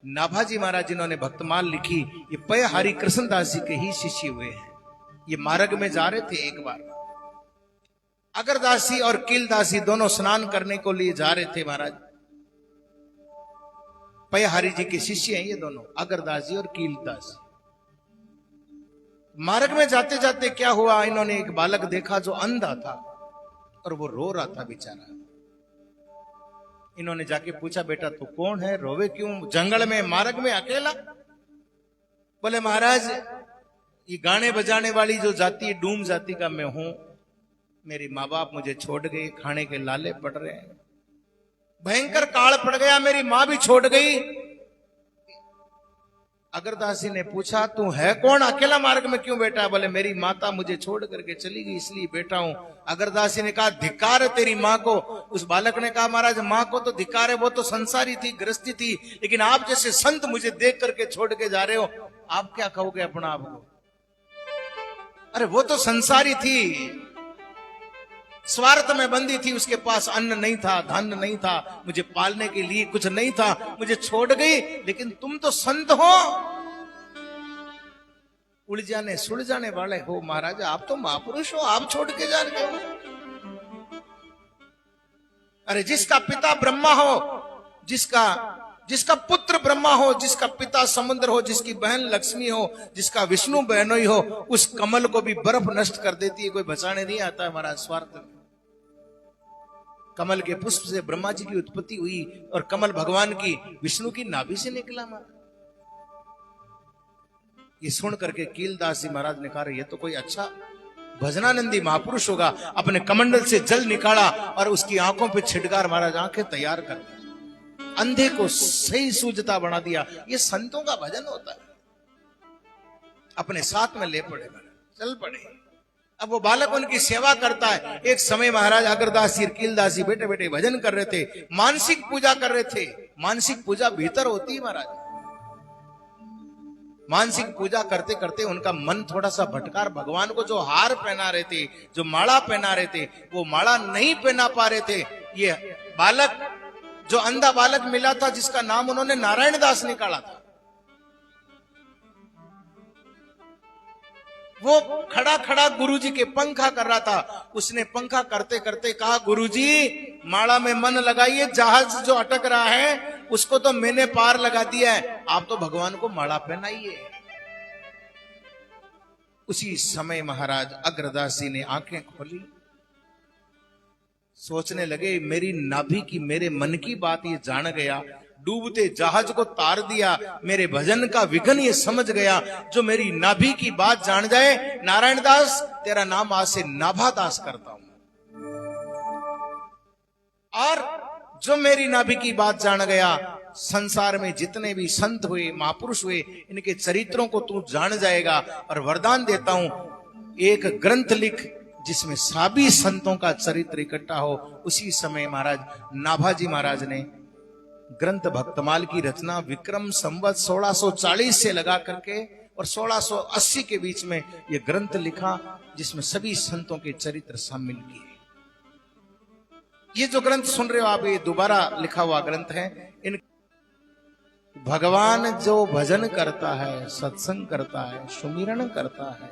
नाभाजी महाराज जिन्होंने भक्तमाल लिखी, ये पय हरि कृष्णदास जी के ही शिष्य हुए हैं। ये मार्ग में जा रहे थे एक बार, अगरदासी और कीलदासी दोनों स्नान करने को लिए जा रहे थे महाराज। पय हरि जी के शिष्य हैं ये दोनों, अगरदासी और कीलदासी। मार्ग में जाते जाते क्या हुआ, इन्होंने एक बालक देखा जो अंधा था और वो रो रहा था बेचारा। इन्होंने जाके पूछा, बेटा तू कौन है, रोवे क्यों जंगल में मार्ग में अकेला? बोले महाराज ये गाने बजाने वाली जो जाति है, डूम जाति का मैं हूं। मेरे माँ बाप मुझे छोड़ गए, खाने के लाले पड़ रहे हैं, भयंकर काल पड़ गया, मेरी माँ भी छोड़ गई। अगरदासी ने पूछा, तू है कौन, अकेला मार्ग में क्यों बैठा? बोले मेरी माता मुझे छोड़ करके चली गई इसलिए बैठा हूं। अगरदासी ने कहा, धिक्कार है तेरी माँ को। उस बालक ने कहा, महाराज माँ को तो धिक्कार है, वो तो संसारी थी, गृहस्थी थी, लेकिन आप जैसे संत मुझे देख करके छोड़ के जा रहे हो, आप क्या कहोगे अपना आप को? अरे वो तो संसारी थी, स्वार्थ में बंदी थी, उसके पास अन्न नहीं था, धन नहीं था, मुझे पालने के लिए कुछ नहीं था, मुझे छोड़ गई। लेकिन तुम तो संत हो, उलझाने सुलझाने वाले हो महाराज, आप तो महापुरुष हो, आप छोड़ के जा रहे हो। अरे जिसका पिता ब्रह्मा हो, जिसका पुत्र ब्रह्मा हो, जिसका पिता समुद्र हो, जिसकी बहन लक्ष्मी हो, जिसका विष्णु बहनोई हो, उस कमल को भी बर्फ नष्ट कर देती है, कोई बचाने नहीं आता है महाराज। स्वार्थ कमल के पुष्प से ब्रह्मा जी की उत्पत्ति हुई और कमल भगवान की विष्णु की नाभि से निकला महाराज। ये सुन करके कीलदास जी महाराज ने कहा, ये तो कोई अच्छा भजनानंदी महापुरुष होगा। अपने कमंडल से जल निकाला और उसकी आंखों पे छिटकार महाराज आंखें तैयार कर दी, अंधे को सही सूझता बना दिया। ये संतों का भजन होता है। अपने साथ में ले पड़े, चल पड़े। अब वो बालक उनकी सेवा करता है। एक समय महाराज अगरदास जी कीलदास जी बैठे बैठे भजन कर रहे थे, मानसिक पूजा कर रहे थे। मानसिक पूजा भीतर होती है महाराज। मानसिक पूजा करते करते उनका मन थोड़ा सा भटकार, भगवान को जो हार पहना रहे थे, जो माला पहना रहे थे, वो माला नहीं पहना पा रहे थे। ये बालक जो अंधा बालक मिला था, जिसका नाम उन्होंने नारायण दास निकाला था, वो खड़ा खड़ा गुरुजी के पंखा कर रहा था। उसने पंखा करते करते कहा, गुरुजी माला में मन लगाइए, जहाज जो अटक रहा है उसको तो मैंने पार लगा दिया है, आप तो भगवान को माला पहनाइए। उसी समय महाराज अग्रदास जी ने आंखें खोली, सोचने लगे, मेरी नाभि की, मेरे मन की बात ये जान गया, डूबते जहाज को तार दिया, मेरे भजन का विघन ये समझ गया। जो मेरी नाभि की बात जान जाए, नारायण दास तेरा नाम आज से नाभा दास करता हूं। और जो मेरी नाभि की बात जान गया, संसार में जितने भी संत हुए, महापुरुष हुए, इनके चरित्रों को तू जान जाएगा। और वरदान देता हूं, एक ग्रंथ लिख जिसमें सभी संतों का चरित्र इकट्ठा हो। उसी समय महाराज नाभाजी महाराज ने ग्रंथ भक्तमाल की रचना विक्रम संवत 1640 से लगा करके और 1680 के बीच में यह ग्रंथ लिखा, जिसमें सभी संतों के चरित्र शामिल किए। ये जो ग्रंथ सुन रहे हो आप, ये दोबारा लिखा हुआ ग्रंथ है। इन भगवान जो भजन करता है, सत्संग करता है, सुमिरन करता है,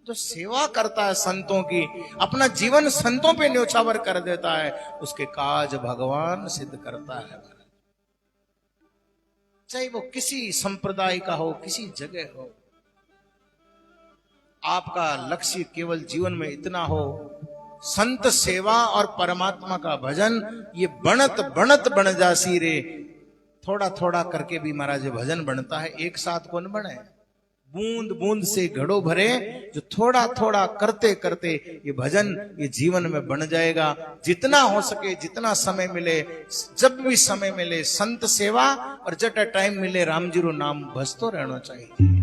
जो सेवा करता है संतों की, अपना जीवन संतों पे न्योछावर कर देता है, उसके काज भगवान सिद्ध करता है। चाहे वो किसी संप्रदाय का हो, किसी जगह हो, आपका लक्ष्य केवल जीवन में इतना हो, संत सेवा और परमात्मा का भजन, ये बनत बनत बन जासी रे। थोड़ा थोड़ा करके भी महाराज भजन बनता है, एक साथ कौन बने? बूंद बूंद से घड़ो भरे, जो थोड़ा थोड़ा करते करते ये भजन ये जीवन में बन जाएगा। जितना हो सके, जितना समय मिले, जब भी समय मिले, संत सेवा और जट टाइम मिले, राम जी रो नाम भजतो रहना चाहिए।